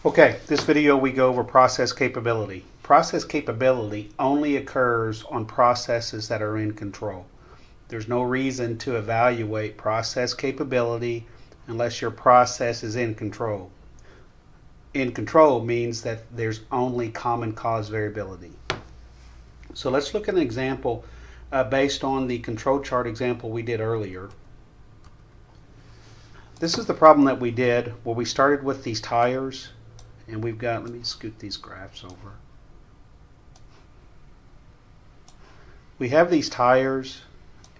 Okay, this video we go over process capability. Process capability only occurs on processes that are in control. There's no reason to evaluate process capability unless your process is in control. In control means that there's only common cause variability. So let's look at an example based on the control chart example we did earlier. This is the problem that we did where we started with these tires. And we've got, let me scoot these graphs over. We have these tires.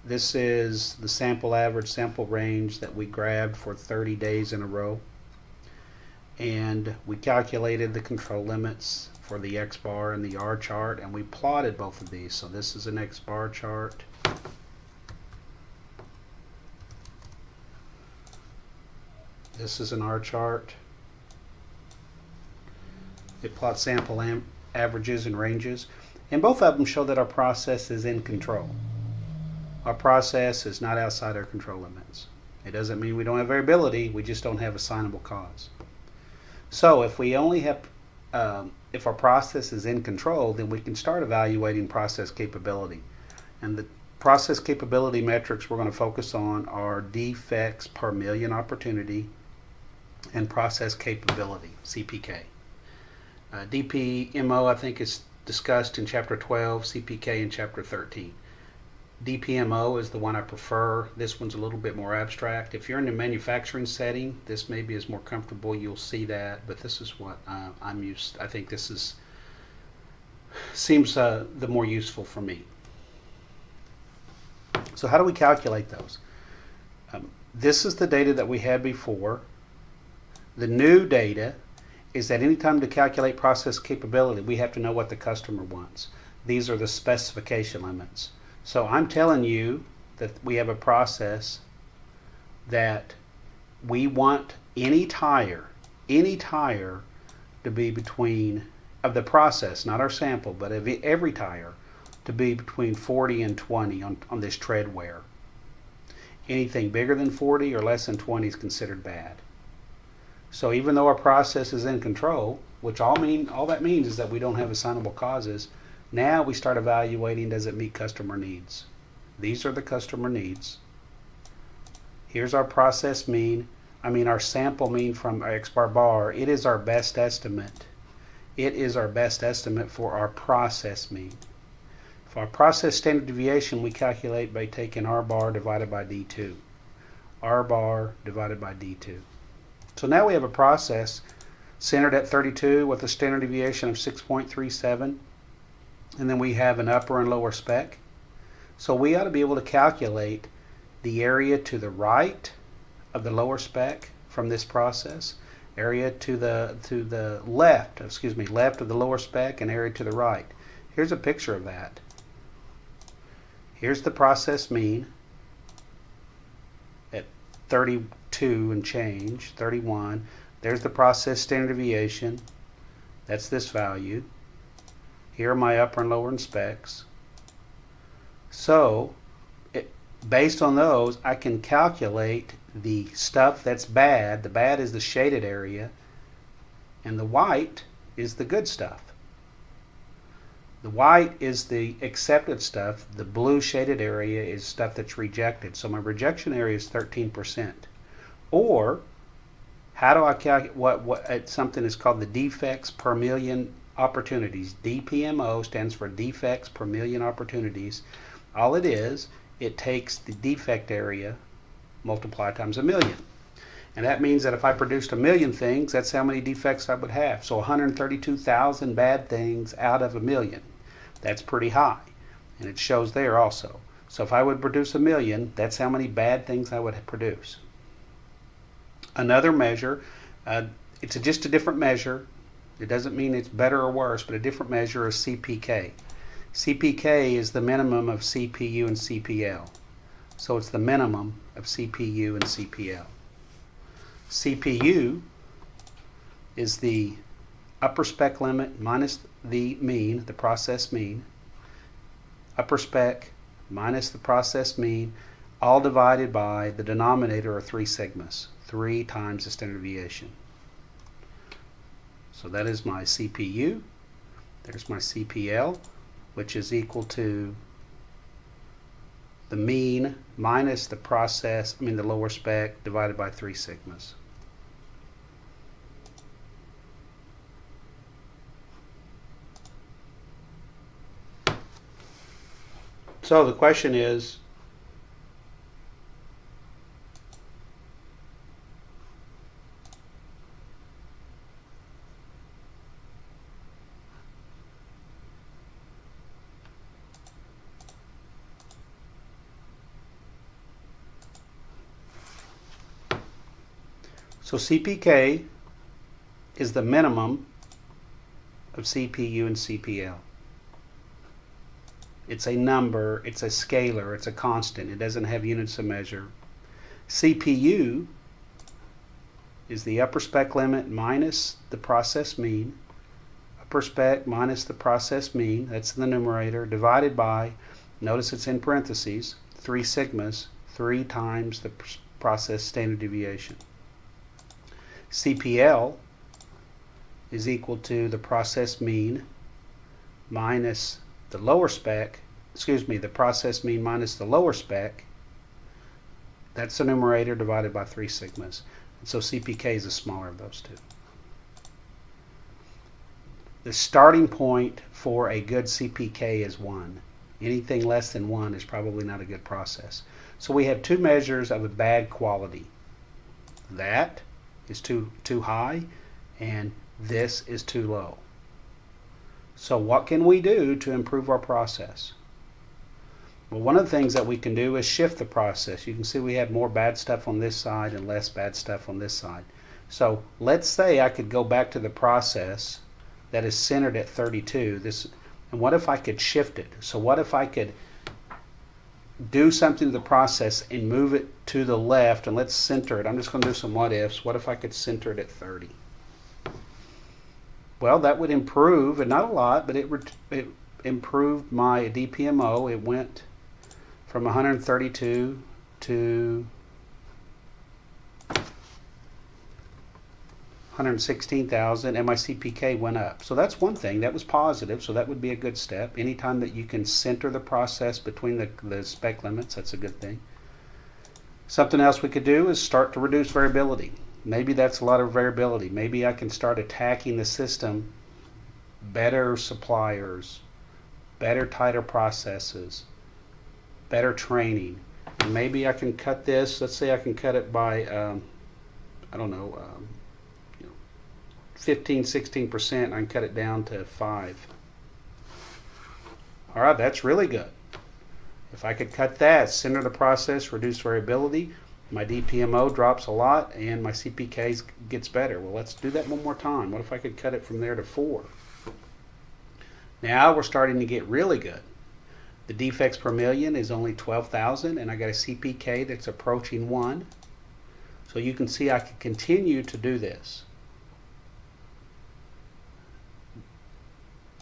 This is the sample average, sample range that we grabbed for 30 days in a row. And we calculated the control limits for the X bar and the R chart, and we plotted both of these. So this is an X bar chart. This is an R chart. It plots sample averages and ranges, and both of them show that our process is in control. Our process is not outside our control limits. It doesn't mean we don't have variability, we just don't have assignable cause. So if we only have, if our process is in control, then we can start evaluating process capability. And the process capability metrics we're going to focus on are defects per million opportunity and process capability, CPK. Dpmo, I think, is discussed in Chapter 12, CPK in Chapter 13. Dpmo is the one I prefer. This one's a little bit more abstract. If you're in a manufacturing setting, this maybe is more comfortable. You'll see that, but this is what I'm used. I think this seems the more useful for me. So how do we calculate those? This is the data that we had before. The new data is that anytime to calculate process capability, we have to know what the customer wants. These are the specification limits. So I'm telling you that we have a process that we want any tire to be between, of the process, not our sample, but of every tire, to be between 40 and 20 on this tread wear. Anything bigger than 40 or less than 20 is considered bad. So even though our process is in control, which all that means is that we don't have assignable causes, now we start evaluating, does it meet customer needs? These are the customer needs. Here's our process mean, our sample mean from our X bar. It is our best estimate. It is our best estimate for our process mean. For our process standard deviation, we calculate by taking R bar divided by D2. R bar divided by D2. So now we have a process centered at 32 with a standard deviation of 6.37, and then we have an upper and lower spec. So we ought to be able to calculate the area to the right of the lower spec from this process, area to the left of the lower spec, and area to the right. Here's a picture of that. Here's the process mean at 32 and change, 31. There's the process standard deviation. That's this value. Here are my upper and lower and specs. So based on those, I can calculate the stuff that's bad. The bad is the shaded area, and the white is the good stuff. The white is the accepted stuff. The blue shaded area is stuff that's rejected. So my rejection area is 13%. Or how do I calculate what something is called the defects per million opportunities? Dpmo stands for defects per million opportunities. All it is, it takes the defect area multiplied times a million. And that means that if I produced 1 million things, that's how many defects I would have. So 132,000 bad things out of 1 million. That's pretty high. And it shows there also. So if I would produce 1 million, that's how many bad things I would produce. Another measure, it's just a different measure. It doesn't mean it's better or worse, but a different measure is CPK. CPK is the minimum of CPU and CPL. So it's the minimum of CPU and CPL. CPU is the upper spec limit minus the mean, the process mean. Upper spec minus the process mean, all divided by the denominator are 3 sigmas, 3 times the standard deviation. So that is my CPU. There's my CPL, which is equal to the mean minus the the lower spec divided by 3 sigmas. So the question is, so CPK is the minimum of CPU and CPL. It's a number, it's a scalar, it's a constant. It doesn't have units of measure. CPU is the upper spec limit minus the process mean. Upper spec minus the process mean, that's in the numerator, divided by, notice it's in parentheses, 3 sigmas, 3 times the process standard deviation. CPL is equal to the process mean minus the lower spec, the process mean minus the lower spec. That's the numerator divided by 3 sigmas. And so CPK is the smaller of those two. The starting point for a good CPK is 1. Anything less than 1 is probably not a good process. So we have 2 measures of a bad quality. That is too high, and this is too low. So what can we do to improve our process? Well, one of the things that we can do is shift the process. You can see we have more bad stuff on this side and less bad stuff on this side. So let's say I could go back to the process that is centered at 32. And what if I could shift it? So what if I could do something to the process and move it to the left, and let's center it. I'm just going to do some what ifs. What if I could center it at 30? Well, that would improve, and not a lot, but it improved my Dpmo. It went from 132 to 116,000, and my CPK went up. So that's one thing. That was positive, so that would be a good step. Anytime that you can center the process between the spec limits, that's a good thing. Something else we could do is start to reduce variability. Maybe that's a lot of variability. Maybe I can start attacking the system, better suppliers, better, tighter processes, better training. And maybe I can cut this. Let's say I can cut it by, I don't know, 15, 16%. I can cut it down to 5. All right, that's really good. If I could cut that, center the process, reduce variability, my Dpmo drops a lot, and my CPK gets better. Well, let's do that one more time. What if I could cut it from there to 4? Now we're starting to get really good. The defects per million is only 12,000, and I got a CPK that's approaching 1. So you can see I can continue to do this.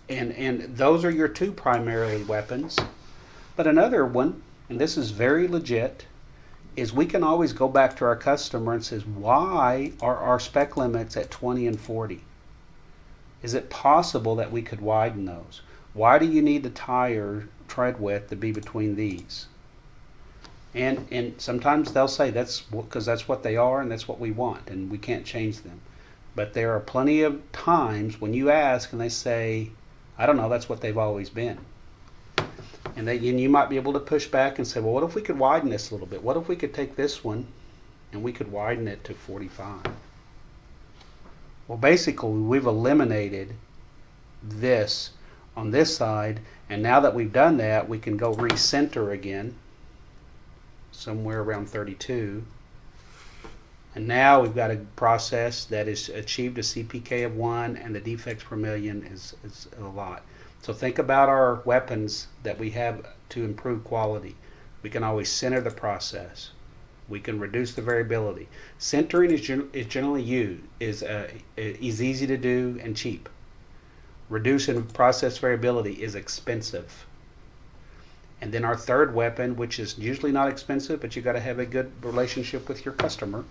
And those are your 2 primary weapons. But another one, and this is very legit, is we can always go back to our customer and says, why are our spec limits at 20 and 40? Is it possible that we could widen those? Why do you need the tire tread width to be between these? And sometimes they'll say that's because that's what they are and that's what we want, and we can't change them. But there are plenty of times when you ask and they say, I don't know, that's what they've always been. And you might be able to push back and say, well, what if we could widen this a little bit? What if we could take this one and we could widen it to 45? Well, basically, we've eliminated this on this side, and now that we've done that, we can go recenter again, somewhere around 32. And now we've got a process that has achieved a CPK of 1, and the defects per million is a lot. So think about our weapons that we have to improve quality. We can always center the process. We can reduce the variability. Centering is generally used, is easy to do and cheap. Reducing process variability is expensive. And then our third weapon, which is usually not expensive, but you got to have a good relationship with your customer,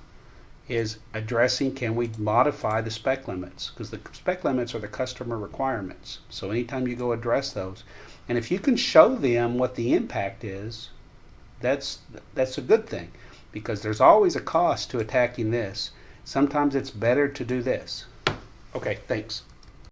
is addressing, can we modify the spec limits? Because the spec limits are the customer requirements. So anytime you go address those, and if you can show them what the impact is, that's a good thing, because there's always a cost to attacking this. Sometimes it's better to do this. Okay, thanks.